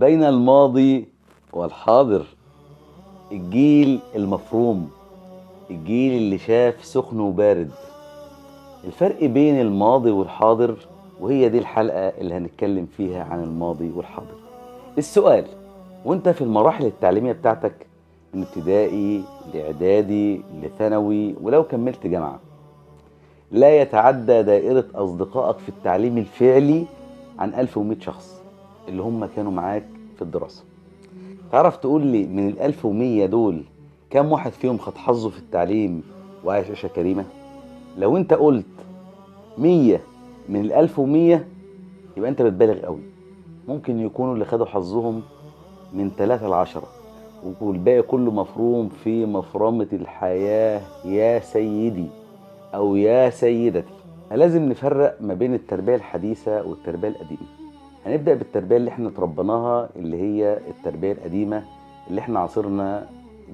بين الماضي والحاضر. الجيل المفروم، الجيل اللي شاف سخن وبارد، الفرق بين الماضي والحاضر. وهي دي الحلقة اللي هنتكلم فيها عن الماضي والحاضر. السؤال: وانت في المراحل التعليمية بتاعتك من ابتدائي لاعدادي لثانوي ولو كملت جامعة، لا يتعدى دائرة أصدقائك في التعليم الفعلي عن 1100 شخص اللي هم كانوا معاك في الدراسة. تعرف تقول لي من ال1100 دول كم واحد فيهم خد حظه في التعليم وعايش عيشة كريمة؟ لو انت قلت 100 من ال1100 يبقى انت بتبالغ قوي. ممكن يكونوا اللي خدوا حظهم من 3 ل10، والباقي كله مفروم في مفرمة الحياة يا سيدي أو يا سيدتي. لازم نفرق ما بين التربية الحديثة والتربية القديمة. هنبدأ بالتربية اللي احنا اتربيناها، اللي هي التربية القديمة، اللي احنا عاصرنا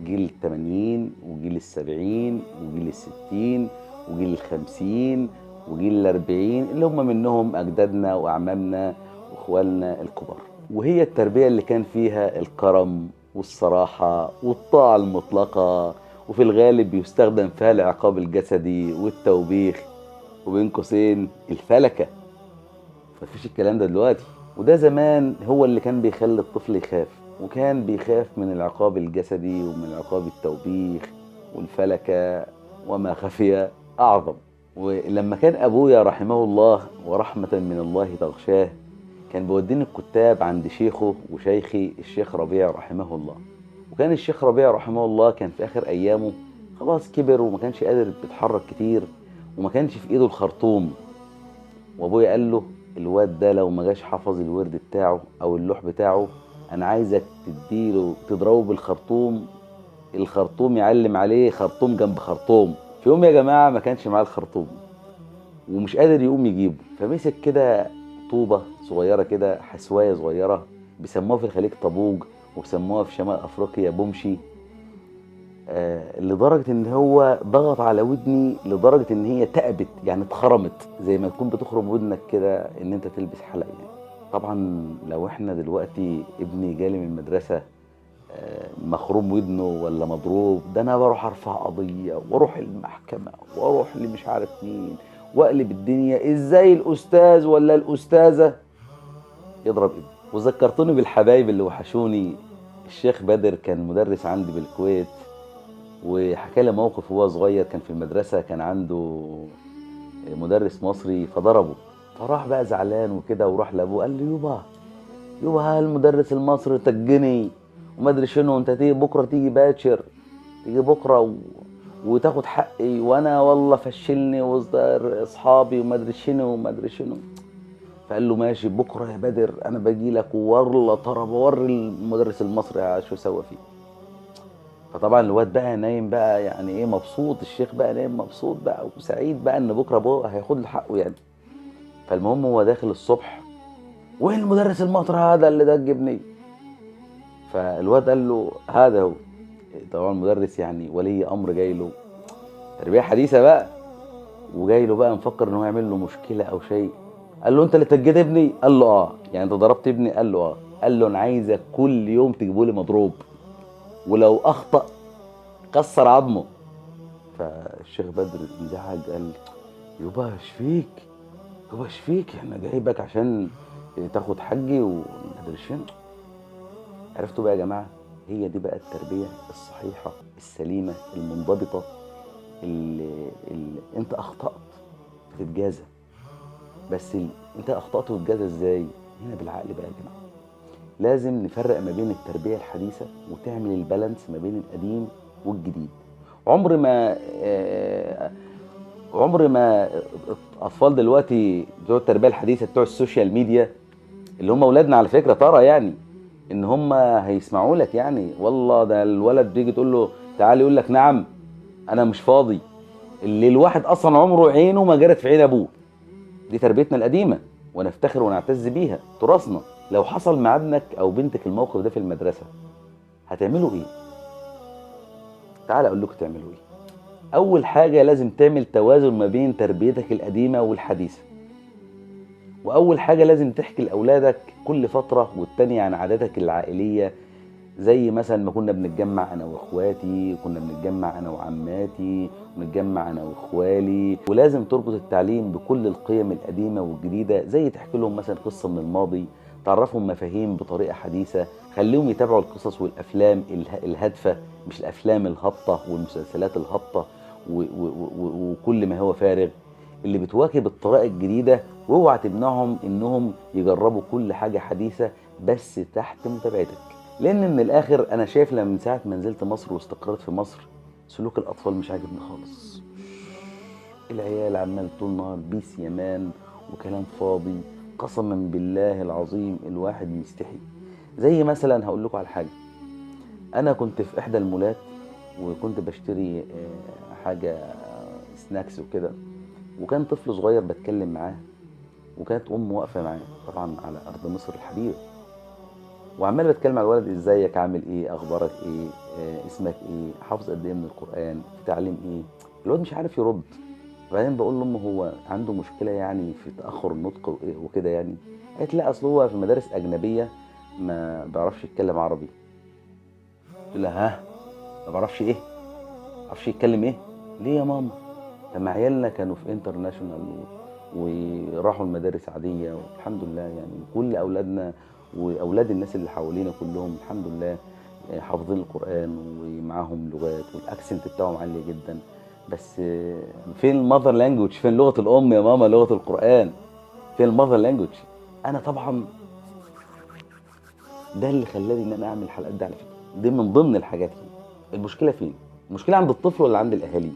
جيل ال80 وجيل ال70 وجيل ال60 وجيل ال50 وجيل ال40، اللي هم منهم أجدادنا وأعمامنا وإخوالنا الكبار. وهي التربية اللي كان فيها الكرم والصراحة والطاعة المطلقة، وفي الغالب بيستخدم فيها العقاب الجسدي والتوبيخ، وبين قوسين الفلكة. مفيش الكلام ده دلوقتي. وده زمان هو اللي كان بيخلي الطفل يخاف، وكان بيخاف من العقاب الجسدي ومن عقاب التوبيخ والفلكة، وما خفي أعظم. ولما كان أبويا رحمه الله ورحمة من الله تغشاه كان بيوديني الكتاب عند شيخه وشيخي الشيخ ربيع رحمه الله. وكان الشيخ ربيع رحمه الله كان في آخر أيامه، خلاص كبر وما كانش قادر يتحرك كتير، وما كانش في إيده الخرطوم. وأبويا قال له: الواد ده لو ما جاش حفظ الورد بتاعه أو اللوح بتاعه، أنا عايزك تديله تضربه بالخرطوم، الخرطوم يعلم عليه خرطوم جنب خرطوم. في يوم يا جماعة ما كانش معاه الخرطوم ومش قادر يقوم يجيبه، فمسك كده طوبة صغيرة كده، حسواية صغيرة، بيسموها في الخليج طابوج وبيسموها في شمال أفريقيا بومشي. لدرجة ان هو ضغط على ودني لدرجة ان هي تأبت، يعني اتخرمت زي ما تكون بتخرم ودنك كده ان انت تلبس حلق يعني. طبعا لو احنا دلوقتي ابني جالي من المدرسة مخروم ودنه ولا مضروب، ده انا بروح ارفع قضية واروح المحكمة واروح مش عارف مين واقلب الدنيا. ازاي الاستاذ ولا الاستاذة يضرب ابني؟ وذكرتوني بالحبايب اللي وحشوني. الشيخ بدر كان مدرس عندي بالكويت، وحكى لي موقف وهو صغير. كان في المدرسة كان عنده مدرس مصري فضربه، فراح بقى زعلان وكده وراح لابوه قال له: يوبا يوبا، ها المدرس المصري تجني وما ادري شنو، انت تيجي بكره، تيجي باكر، تيجي بكره وتاخد حقي، وانا والله فشلني وسط اصحابي وما ادري شنو وما ادري شنو. فقال له: ماشي بكره يا بدر، انا باجي لك والله طرب اوري المدرس المصري شو سوى فيه. فطبعا الواد بقى نايم بقى، يعني ايه، مبسوط. الشيخ بقى نايم مبسوط بقى وسعيد بقى ان بكره ابوه هياخد له حقه يعني. فالمهم هو داخل الصبح: وين المدرس المطر هذا اللي دق ابني؟ فالواد قال له: هذا هو. طبعا المدرس يعني ولي امر جاي له تربيه حديثه بقى، وجاي له بقى مفكر ان هو يعمل له مشكله او شيء. قال له: انت اللي تجيت ابني؟ قال له: اه. يعني انت ضربت ابني؟ قال له: اه. قال له: انا عايزك كل يوم تجيبه لي مضروب، ولو اخطا كسر عظمه. فالشيخ بدر انزعج قال: يبقى اشفيك، يبقى اشفيك، انا جايبك عشان تاخد حجي ومدري شنو. عرفتوا بقى يا جماعه؟ هي دي بقى التربيه الصحيحه السليمه المنضبطه، اللي انت اخطات بتتجازى. بس انت اخطات وتتجازى ازاي؟ هنا بالعقل بقى يا جماعه. لازم نفرق ما بين التربيه الحديثه وتعمل البالانس ما بين القديم والجديد. عمر ما عمر ما اطفال دلوقتي بتوع التربيه الحديثه بتوع السوشيال ميديا، اللي هم اولادنا على فكره، ترى يعني ان هم هيسمعوا لك. يعني والله ده الولد بيجي تقول له تعالى يقول لك: نعم انا مش فاضي. اللي الواحد اصلا عمره عينه ما جرت في عين ابوه. دي تربيتنا القديمه ونفتخر ونعتز بيها، تراثنا. لو حصل مع ابنك او بنتك الموقف ده في المدرسه هتعملوا ايه؟ تعالى اقول لكم تعملوا ايه. اول حاجه لازم تعمل توازن ما بين تربيتك القديمه والحديثه. واول حاجه لازم تحكي لاولادك كل فتره والتانيه عن عاداتك العائليه، زي مثلا ما كنا بنتجمع انا واخواتي، كنا بنتجمع انا وعماتي، ونتجمع انا واخوالي. ولازم تربط التعليم بكل القيم القديمه والجديده، زي تحكي لهم مثلا قصه من الماضي، تعرفهم مفاهيم بطريقه حديثه، خليهم يتابعوا القصص والافلام الهادفه، مش الافلام الهابطه والمسلسلات الهابطه وكل ما هو فارغ، اللي بتواكب الطرائق الجديده. واوعى تمنعهم انهم يجربوا كل حاجه حديثه، بس تحت متابعتك. لان من الاخر انا شايف لما من ساعه ما نزلت مصر واستقريت في مصر، سلوك الاطفال مش عاجبني خالص. العيال عمال طول النهار بيس يمان وكلام فاضي، قسما بالله العظيم الواحد مستحي. زي مثلا هقول لكم على حاجه، انا كنت في احدى المولات وكنت بشتري حاجه سناكس وكده، وكان طفل صغير بتكلم معاه، وكانت امه واقفه معاه طبعا على ارض مصر الحبيبه، وعمال بتكلم على الولد، ازيك، عامل ايه، اخبارك ايه، اسمك ايه، حافظ قد ايه من القران، في تعليم ايه. الواد مش عارف يرد. وبعدين بقول لامه هو عنده مشكله يعني في تاخر النطق وكده يعني. قالت لا، اصل هو في مدارس اجنبيه ما بيعرفش يتكلم عربي. قلت لها ها، ما بعرفش ايه، ما بعرفش يتكلم ايه؟ ليه يا ماما؟ طب ما عيالنا كانوا في انترناشونال وراحوا المدارس عاديه والحمد لله، يعني كل اولادنا واولاد الناس اللي حوالينا كلهم الحمد لله حافظين القران ومعاهم لغات والاكسنت بتاعهم عالي جدا. بس فين المذر لانجوج؟ فين لغه الام يا ماما، لغه القران؟ فين المذر لانجوج؟ انا طبعا ده اللي خلاني ان انا اعمل الحلقات دي على فكره، دي من ضمن الحاجات. المشكله فين؟ المشكله عند الطفل ولا عند الاهالي؟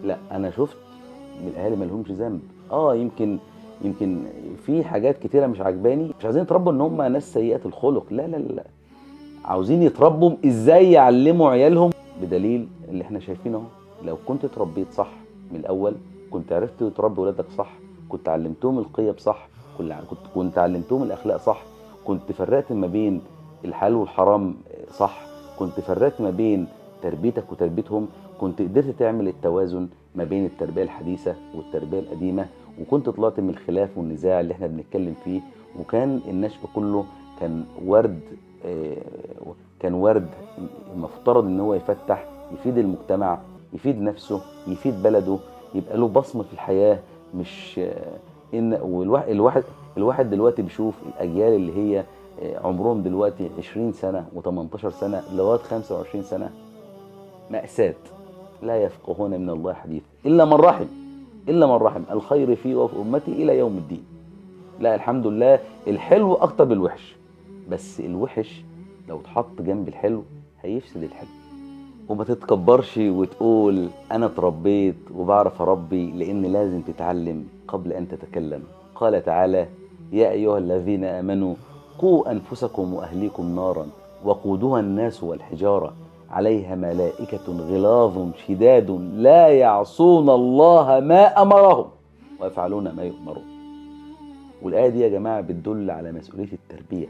لا، انا شفت من الاهالي ما لهمش ذنب. يمكن في حاجات كتيره مش عجباني، مش عايزين يتربوا ان هم ناس سيئه الخلق، لا لا لا، عاوزين يتربوا ازاي يعلموا عيالهم. بدليل اللي احنا شايفينه اهو، لو كنت اتربيت صح من الاول، كنت عرفت تربي ولادك صح، كنت علمتهم القيم صح، كنت علمتهم الاخلاق صح، كنت فرقت ما بين الحلال والحرام صح، كنت فرقت ما بين تربيتك وتربيتهم، كنت قدرت تعمل التوازن ما بين التربيه الحديثه والتربيه القديمه، وكنت طلعت من الخلاف والنزاع اللي احنا بنتكلم فيه، وكان النشء كله كان ورد. كان ورد المفترض ان هو يفتح، يفيد المجتمع، يفيد نفسه، يفيد بلده، يبقى له بصمه في الحياه. مش ان الواحد دلوقتي بيشوف الاجيال اللي هي عمرهم دلوقتي 20 سنه و18 سنه لغايه 25 سنه، مأساة. لا يفقهون من الله حديث الا من رحم، الا من رحم، الخير فيه وفي امتي الى يوم الدين. لا الحمد لله، الحلو اكتر بالوحش، بس الوحش لو اتحط جنب الحلو هيفسد الحلو. وما تتكبرش وتقول انا اتربيت وبعرف اربي، لان لازم تتعلم قبل ان تتكلم. قال تعالى: يا ايها الذين امنوا قوا انفسكم واهليكم نارا وقودها الناس والحجاره عليها ملائكه غلاظ شداد لا يعصون الله ما امرهم ويفعلون ما يؤمرون. والايه دي يا جماعه بتدل على مسؤوليه التربيه،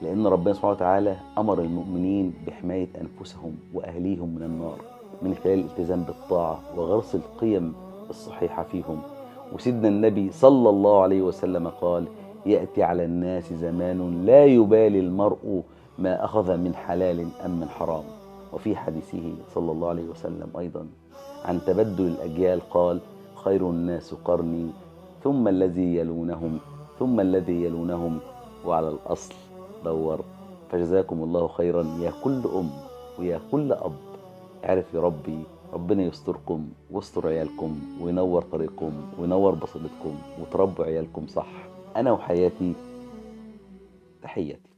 لأن ربنا سبحانه وتعالى أمر المؤمنين بحماية أنفسهم وأهليهم من النار من خلال الالتزام بالطاعة وغرس القيم الصحيحة فيهم. وسيدنا النبي صلى الله عليه وسلم قال: يأتي على الناس زمان لا يبالي المرء ما أخذ من حلال أم من حرام. وفي حديثه صلى الله عليه وسلم أيضا عن تبدل الأجيال قال: خير الناس قرني ثم الذي يلونهم ثم الذي يلونهم وعلى الأصل دور. فجزاكم الله خيرا يا كل أم ويا كل أب عرف يربي. ربنا يستركم ويستر عيالكم وينور طريقكم وينور بصيرتكم وتربوا عيالكم صح. أنا وحياتي، تحياتي.